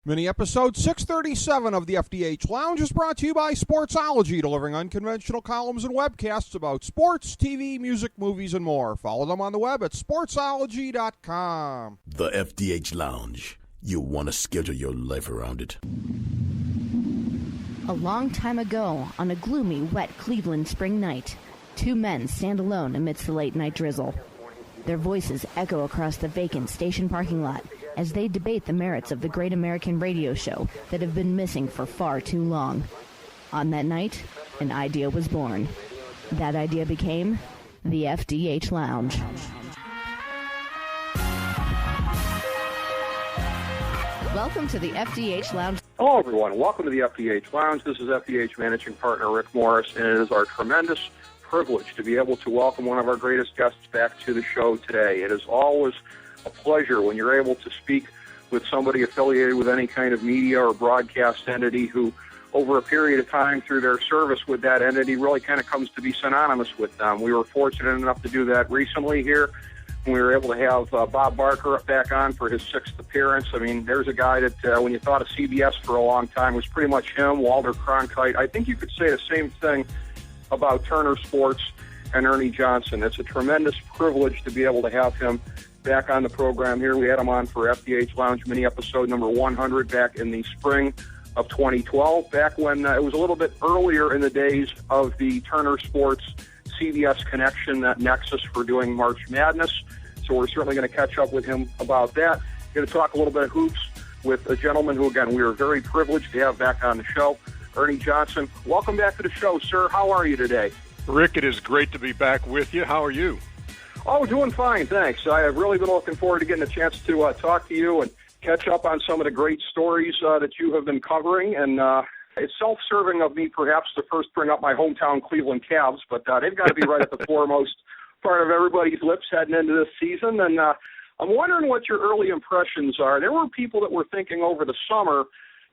Mini episode 637 of the FDH Lounge is brought to you by Sportsology, delivering unconventional columns and webcasts about sports, TV, music, movies, and more. Follow them on the web at sportsology.com. The FDH Lounge. You want to schedule your life around it. A long time ago, on a gloomy, wet Cleveland spring night, two men stand alone amidst the late-night drizzle. Their voices echo across the vacant station parking lot as they debate the merits of the great American radio show that have been missing for far too long. On that night, an idea was born. That idea became the FDH Lounge. Welcome to the FDH Lounge. Hello, everyone. Welcome to the FDH Lounge. This is FDH Managing Partner Rick Morris, and it is our tremendous privilege to be able to welcome one of our greatest guests back to the show today. It is always a pleasure when you're able to speak with somebody affiliated with any kind of media or broadcast entity who, over a period of time through their service with that entity, really kind of comes to be synonymous with them. We were fortunate enough to do that recently here. We were able to have Bob Barker back on for his sixth appearance. I mean, there's a guy that when you thought of CBS for a long time was pretty much him, Walter Cronkite. I think you could say the same thing about Turner Sports and Ernie Johnson. It's a tremendous privilege to be able to have him back on the program here. We had him on for FDH Lounge mini episode number 100 back in the spring of 2012, back when it was a little bit earlier in the days of the Turner Sports CBS connection, that nexus for doing March Madness. So we're certainly going to catch up with him about that. Going to talk a little bit of hoops with a gentleman who, again, we are very privileged to have back on the show, Ernie Johnson. Welcome back to the show, sir. How are you today? Rick, it is great to be back with you. How are you? Oh, doing fine, thanks. I have really been looking forward to getting a chance to talk to you and catch up on some of the great stories that you have been covering. And it's self-serving of me, perhaps, to first bring up my hometown Cleveland Cavs, but they've got to be right at the foremost part of everybody's lips heading into this season. And I'm wondering what your early impressions are. There were people that were thinking over the summer,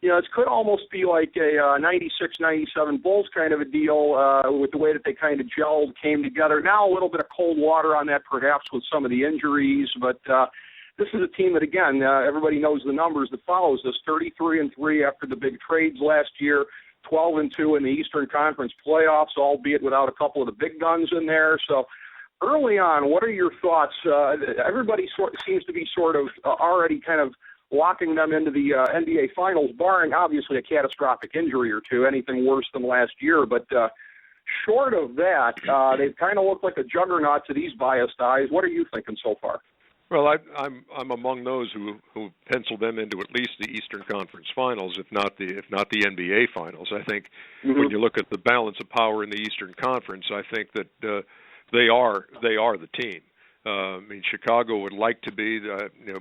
you know, it could almost be like a 96, 97 Bulls kind of a deal with the way that they kind of gelled, came together. Now a little bit of cold water on that perhaps with some of the injuries, but this is a team that, again, everybody knows the numbers that follows this, 33-3 after the big trades last year, 12-2 in the Eastern Conference playoffs, albeit without a couple of the big guns in there. So early on, what are your thoughts? Everybody seems to be sort of already kind of locking them into the NBA Finals, barring obviously a catastrophic injury or two, anything worse than last year. But short of that, they've kind of looked like a juggernaut to these biased eyes. What are you thinking so far? Well, I'm among those who pencil them into at least the Eastern Conference Finals, if not the NBA Finals. I think when you look at the balance of power in the Eastern Conference, I think that they are the team. I mean, Chicago would like to be.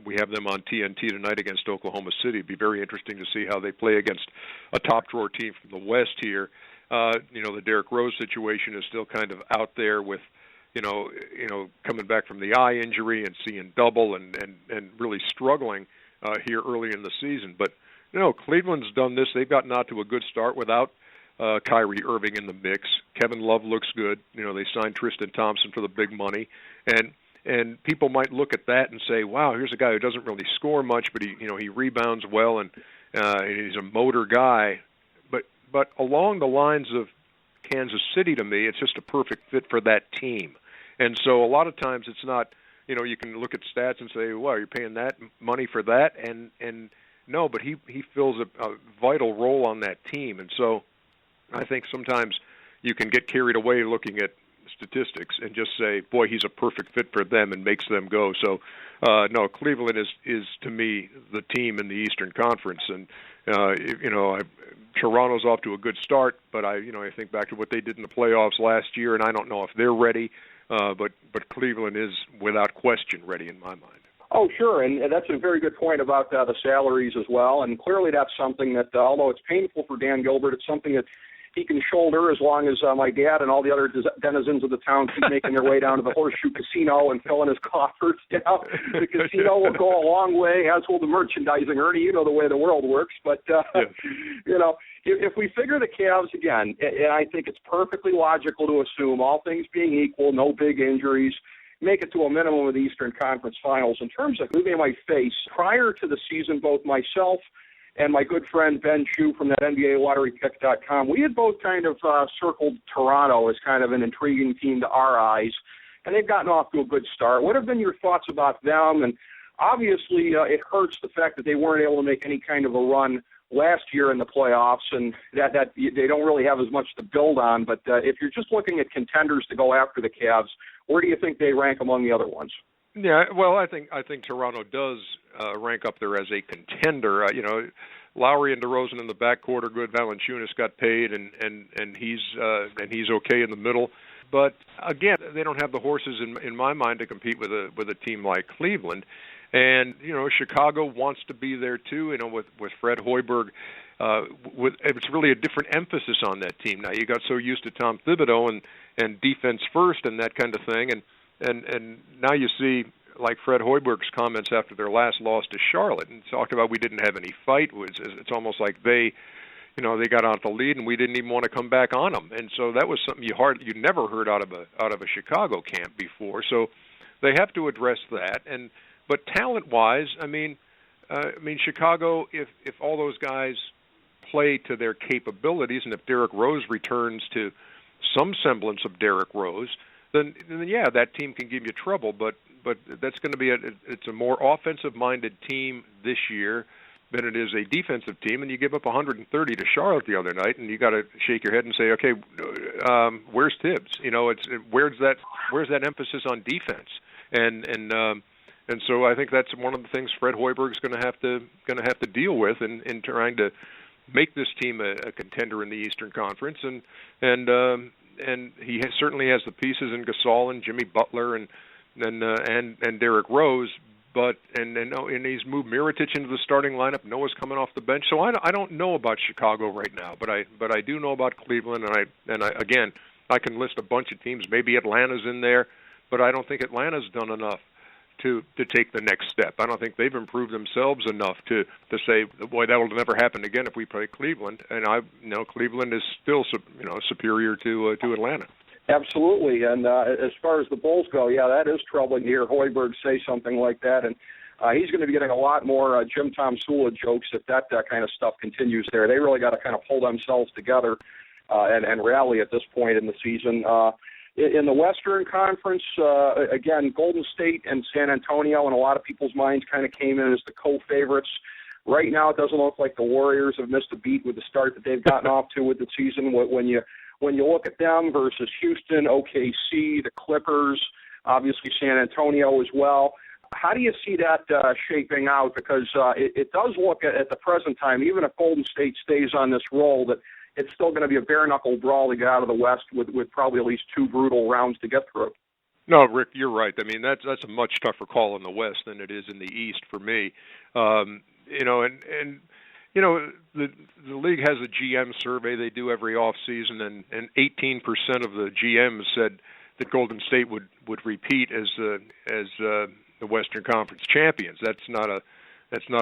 We have them on TNT tonight against Oklahoma City. It'd be very interesting to see how they play against a top-drawer team from the West here. The Derrick Rose situation is still kind of out there with, coming back from the eye injury and seeing double and really struggling here early in the season. But, Cleveland's done this. They've gotten out to a good start without Kyrie Irving in the mix. Kevin Love looks good. They signed Tristan Thompson for the big money. And people might look at that and say, wow, here's a guy who doesn't really score much, but he rebounds well and he's a motor guy. But along the lines of Kansas City, to me, it's just a perfect fit for that team. And so a lot of times it's not, you can look at stats and say, well, you're paying that money for that. And no, but he fills a vital role on that team. And so I think sometimes you can get carried away looking at statistics and just say, boy, he's a perfect fit for them and makes them go. So, no, Cleveland is to me the team in the Eastern Conference, and Toronto's off to a good start, but I think back to what they did in the playoffs last year, and I don't know if they're ready, but Cleveland is without question ready in my mind. Oh, sure, and that's a very good point about the salaries as well, and clearly that's something that, although it's painful for Dan Gilbert, it's something that he can shoulder as long as my dad and all the other denizens of the town keep making their way down to the Horseshoe Casino and filling his coffers down. The casino will go a long way, as will the merchandising. Ernie, you know the way the world works. But, if we figure the Cavs, again, and I think it's perfectly logical to assume, all things being equal, no big injuries, make it to a minimum of the Eastern Conference Finals. In terms of who they might face, prior to the season, both myself and my good friend Ben Chu from that NBALotteryPick.com, we had both kind of circled Toronto as kind of an intriguing team to our eyes, and they've gotten off to a good start. What have been your thoughts about them? And obviously, it hurts the fact that they weren't able to make any kind of a run last year in the playoffs, and that they don't really have as much to build on. But if you're just looking at contenders to go after the Cavs, where do you think they rank among the other ones? Yeah, well, I think Toronto does rank up there as a contender. Lowry and DeRozan in the backcourt are good. Valanciunas got paid, and he's okay in the middle. But again, they don't have the horses in my mind to compete with a team like Cleveland. And Chicago wants to be there too. With Fred Hoiberg, it's really a different emphasis on that team now. You got so used to Tom Thibodeau and defense first and that kind of thing, and now you see like Fred Hoiberg's comments after their last loss to Charlotte, and talked about we didn't have any fight. It's almost like they got out the lead and we didn't even want to come back on them. And so that was something you never heard out of a Chicago camp before. So they have to address that. But talent-wise, I mean, Chicago, if all those guys play to their capabilities, and if Derrick Rose returns to some semblance of Derrick Rose, then yeah, that team can give you trouble. But that's going to be it's a more offensive-minded team this year than it is a defensive team. And you give up 130 to Charlotte the other night, and you got to shake your head and say, okay, where's Tibbs? Where's that emphasis on defense? And so I think that's one of the things Fred Hoiberg's going to have to deal with in trying to make this team a contender in the Eastern Conference. And he certainly has the pieces in Gasol and Jimmy Butler and Derrick Rose. And he's moved Mirotic into the starting lineup. Noah's coming off the bench. So I don't know about Chicago right now, but I do know about Cleveland. And I again, I can list a bunch of teams. Maybe Atlanta's in there, but I don't think Atlanta's done enough to take the next step. I don't think they've improved themselves enough to say, boy, that will never happen again if we play Cleveland. And Cleveland is still superior to Atlanta. Absolutely. And as far as the Bulls go, yeah, that is troubling to hear Hoiberg say something like that. And he's going to be getting a lot more Jim Tom Sula jokes if that kind of stuff continues there. They really got to kind of pull themselves together and rally at this point in the season. In the Western Conference, again, Golden State and San Antonio, in a lot of people's minds, kind of came in as the co-favorites. Right now, it doesn't look like the Warriors have missed a beat with the start that they've gotten off to with the season. When you look at them versus Houston, OKC, the Clippers, obviously San Antonio as well, how do you see that shaping out? Because it does look at the present time, even if Golden State stays on this roll, that it's still going to be a bare-knuckle brawl to get out of the West with probably at least two brutal rounds to get through. No, Rick, you're right. I mean, that's a much tougher call in the West than it is in the East for me. The league has a GM survey they do every off season, and 18% of the GMs said that Golden State would repeat as the Western Conference champions. That's not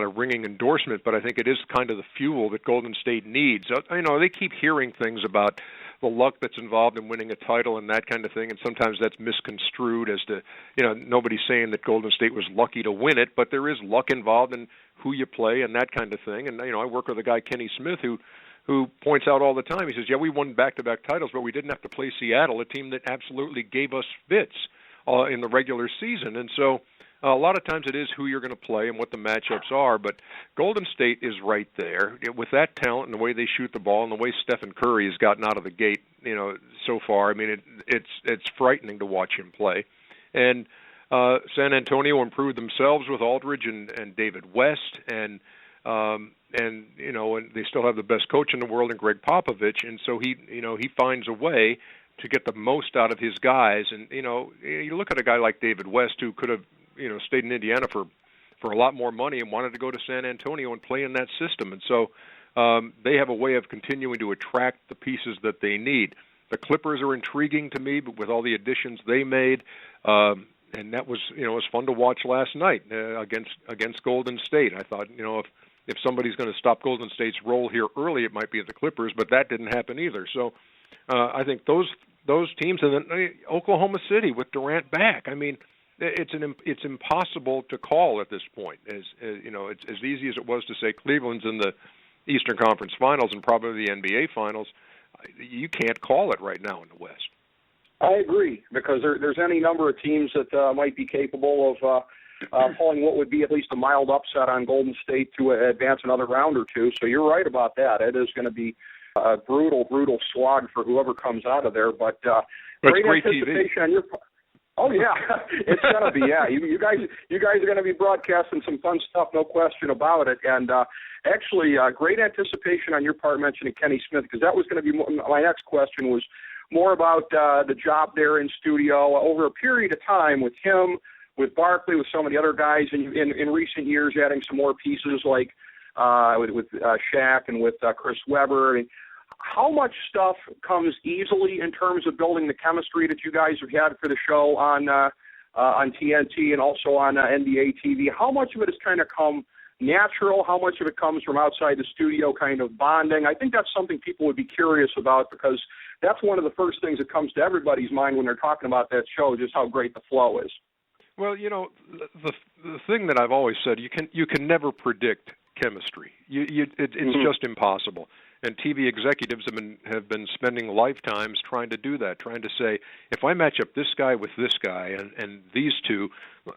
a ringing endorsement, but I think it is kind of the fuel that Golden State needs. They keep hearing things about the luck that's involved in winning a title and that kind of thing, and sometimes that's misconstrued as to, nobody's saying that Golden State was lucky to win it, but there is luck involved in who you play and that kind of thing. And, I work with a guy, Kenny Smith, who points out all the time, he says, yeah, we won back-to-back titles, but we didn't have to play Seattle, a team that absolutely gave us fits in the regular season. And so a lot of times it is who you're going to play and what the matchups are, but Golden State is right there. With that talent and the way they shoot the ball and the way Stephen Curry has gotten out of the gate, so far, I mean, it's frightening to watch him play. And San Antonio improved themselves with Aldridge and David West, and they still have the best coach in the world in Greg Popovich, and so he finds a way to get the most out of his guys. And you look at a guy like David West, who could have stayed in Indiana for a lot more money and wanted to go to San Antonio and play in that system. And so they have a way of continuing to attract the pieces that they need. The Clippers are intriguing to me, but with all the additions they made, and that was it was fun to watch last night against Golden State. I thought if somebody's going to stop Golden State's roll here early, it might be the Clippers, but that didn't happen either. So I think those teams, and then Oklahoma City with Durant back. I mean, it's impossible to call at this point. As you know, it's as easy as it was to say Cleveland's in the Eastern Conference Finals and probably the NBA Finals. You can't call it right now in the West. I agree, because there's any number of teams that might be capable of pulling what would be at least a mild upset on Golden State to advance another round or two. So you're right about that. It is going to be a brutal slog for whoever comes out of there. But great anticipation TV. On your part. Oh yeah, it's gonna be. Yeah, you guys are gonna be broadcasting some fun stuff, no question about it. And actually, great anticipation on your part mentioning Kenny Smith, because that was going to be my next question. Was more about the job there in studio over a period of time with him, with Barkley, with some of the other guys in recent years, adding some more pieces like with Shaq and with Chris Webber. I mean, how much stuff comes easily in terms of building the chemistry that you guys have had for the show on TNT and also on NBA TV? How much of it has kind of come natural? How much of it comes from outside the studio kind of bonding? I think that's something people would be curious about, because that's one of the first things that comes to everybody's mind when they're talking about that show, just how great the flow is. Well, you know, the thing that I've always said, you can never predict chemistry. It's just impossible. And TV executives have been spending lifetimes trying to do that, trying to say, if I match up this guy with this guy and these two,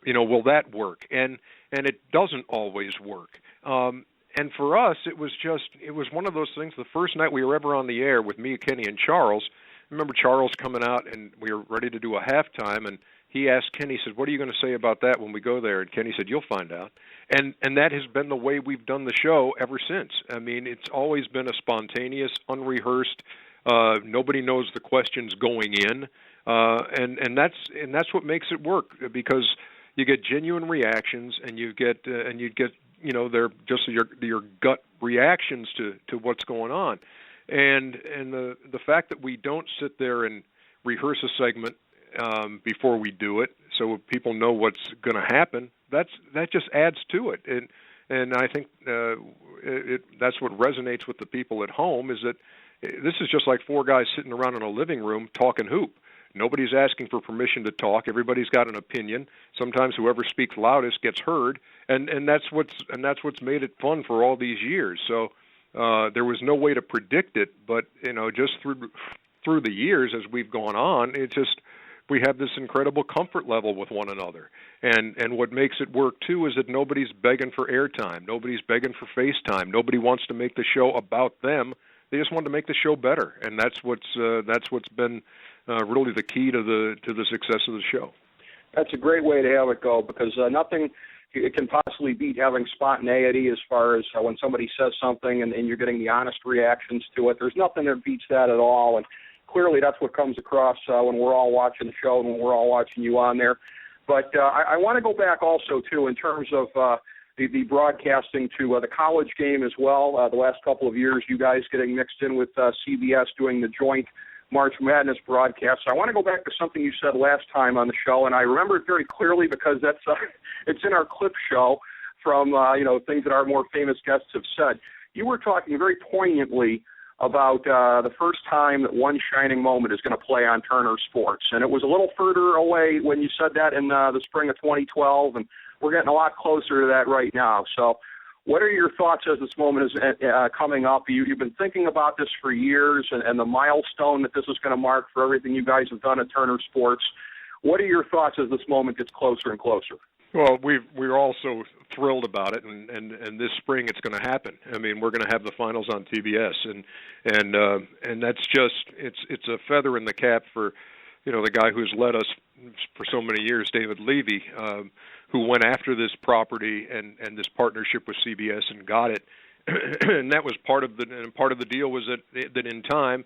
you know, will that work? And it doesn't always work. And for us, it was one of those things. The first night we were ever on the air with me, Kenny, and Charles, I remember Charles coming out, and we were ready to do a halftime, and he asked Kenny, he said, what are you going to say about that when we go there? And Kenny said, you'll find out. And that has been the way we've done the show ever since. I mean, it's always been a spontaneous, unrehearsed, nobody knows the questions going in. And that's what makes it work, because you get genuine reactions, and you get you know, they're just your gut reactions to what's going on. And the fact that we don't sit there and rehearse a segment before we do it, so people know what's going to happen, that just adds to it. And I think that's what resonates with the people at home, is that this is just like four guys sitting around in a living room talking hoop. Nobody's asking for permission to talk. Everybody's got an opinion. Sometimes whoever speaks loudest gets heard, and that's what's made it fun for all these years. So there was no way to predict it, but you know, just through the years as we've gone on, we have this incredible comfort level with one another. And what makes it work, too, is that nobody's begging for airtime. Nobody's begging for FaceTime. Nobody wants to make the show about them. They just want to make the show better. And that's what's been really the key to the success of the show. That's a great way to have it go, because nothing can possibly beat having spontaneity as far as when somebody says something and you're getting the honest reactions to it. There's nothing that beats that at all. And clearly, that's what comes across when we're all watching the show and when we're all watching you on there. But I want to go back also, too, in terms of the broadcasting to the college game as well. The last couple of years, you guys getting mixed in with CBS doing the joint March Madness broadcast. So I want to go back to something you said last time on the show, and I remember it very clearly because that's it's in our clip show from things that our more famous guests have said. You were talking very poignantly about the first time that One Shining Moment is going to play on Turner Sports. And it was a little further away when you said that in the spring of 2012, and we're getting a lot closer to that right now. So what are your thoughts as this moment is coming up? You've been thinking about this for years, and the milestone that this is going to mark for everything you guys have done at Turner Sports. What are your thoughts as this moment gets closer and closer? Well, we're also thrilled about it, and this spring it's going to happen. I mean, we're going to have the finals on TBS, and that's just it's a feather in the cap for, you know, the guy who's led us for so many years, David Levy, who went after this property and this partnership with CBS and got it, and that was part of the deal was that in time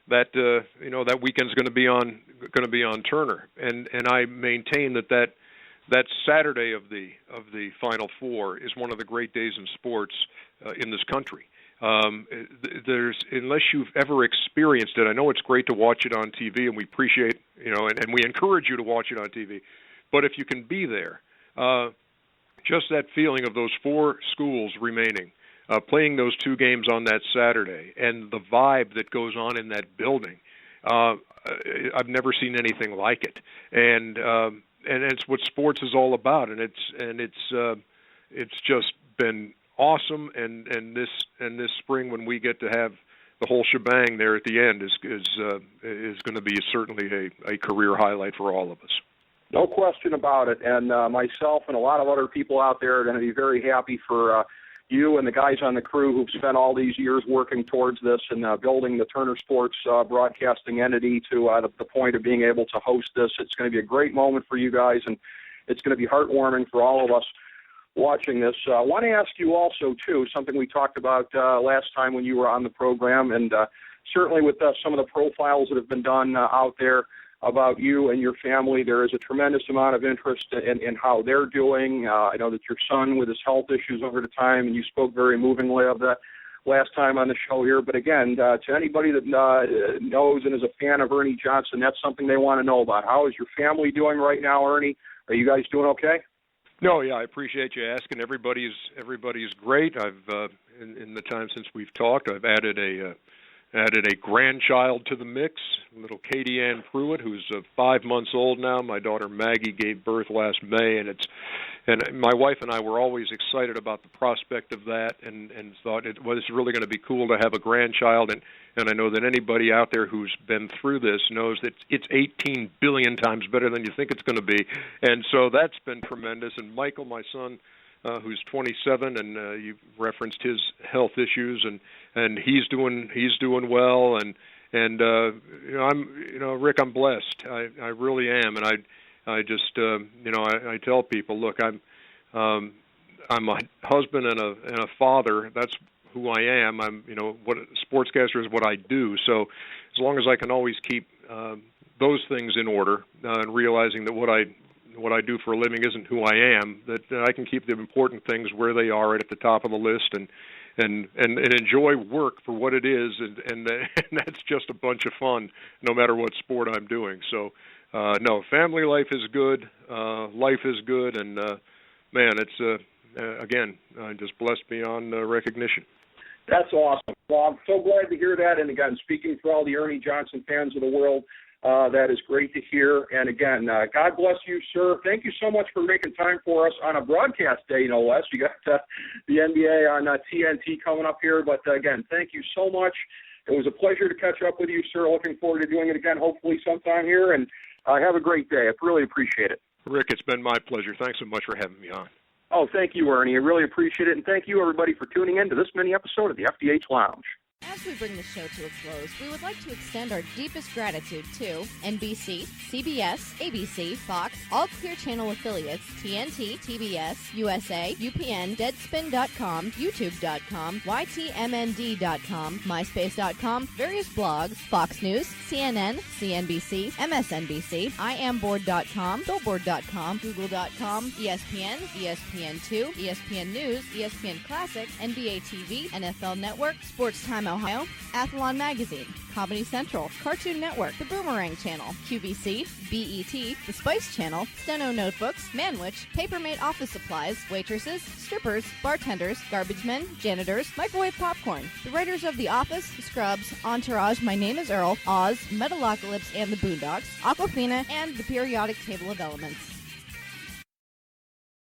that that weekend's going to be on Turner, and I maintain that Saturday of the Final Four is one of the great days in sports in this country. Unless you've ever experienced it, I know it's great to watch it on TV, and we appreciate, and we encourage you to watch it on TV. But if you can be there, just that feeling of those four schools remaining, playing those two games on that Saturday, and the vibe that goes on in that building, I've never seen anything like it. And it's what sports is all about, and it's just been awesome. And this spring, when we get to have the whole shebang there at the end, is going to be certainly a career highlight for all of us. No question about it. And myself and a lot of other people out there are going to be very happy for you and the guys on the crew who've spent all these years working towards this and building the Turner Sports broadcasting entity to the point of being able to host this. It's going to be a great moment for you guys, and it's going to be heartwarming for all of us watching this. I want to ask you also, too, something we talked about last time when you were on the program, and certainly with some of the profiles that have been done out there about you and your family, there is a tremendous amount of interest in how they're doing. I know that your son with his health issues over the time, and you spoke very movingly of that last time on the show here. But again, to anybody that knows and is a fan of Ernie Johnson, that's something they want to know about. How is your family doing right now, Ernie? Are you guys doing okay? No, yeah, I appreciate you asking. Everybody's great. I've in the time since we've talked, I've added a grandchild to the mix, little Katie Ann Pruitt, who's 5 months old now. My daughter Maggie gave birth last May, and my wife and I were always excited about the prospect of that, and thought it was really going to be cool to have a grandchild. And I know that anybody out there who's been through this knows that it's 18 billion times better than you think it's going to be, and so that's been tremendous. And Michael, my son, who's 27, and you referenced his health issues, and he's doing well, and Rick, I'm blessed. I really am, and I just I tell people, look, I'm a husband and a father. That's who I am. I'm what sportscaster is what I do. So as long as I can always keep those things in order, and realizing that what I do for a living isn't who I am, that I can keep the important things where they are, right at the top of the list, and enjoy work for what it is, and that's just a bunch of fun, no matter what sport I'm doing. So, no, family life is good, life is good, and man, it's again, just blessed beyond recognition. That's awesome. Well, I'm so glad to hear that. And again, speaking for all the Ernie Johnson fans of the world, that is great to hear. And again, God bless you, sir. Thank you so much for making time for us on a broadcast day, no less. You got the NBA on TNT coming up here. But again, thank you so much. It was a pleasure to catch up with you, sir. Looking forward to doing it again, hopefully sometime here. And have a great day. I really appreciate it. Rick, it's been my pleasure. Thanks so much for having me on. Oh, thank you, Ernie. I really appreciate it. And thank you, everybody, for tuning in to this mini episode of the FDH Lounge. As we bring the show to a close, we would like to extend our deepest gratitude to NBC, CBS, ABC, Fox, all Clear Channel affiliates, TNT, TBS, USA, UPN, Deadspin.com, YouTube.com, YTMND.com, MySpace.com, various blogs, Fox News, CNN, CNBC, MSNBC, IamBoard.com, Billboard.com, Google.com, ESPN, ESPN2, ESPN News, ESPN Classic, NBA TV, NFL Network, Sports Time Ohio, Athlon Magazine, Comedy Central, Cartoon Network, The Boomerang Channel, QVC, BET, The Spice Channel, Steno Notebooks, Manwich, Papermate Office Supplies, waitresses, strippers, bartenders, garbage men, janitors, microwave popcorn, the writers of The Office, Scrubs, Entourage, My Name is Earl, Oz, Metalocalypse and the Boondocks, Aquafina, and the Periodic Table of Elements.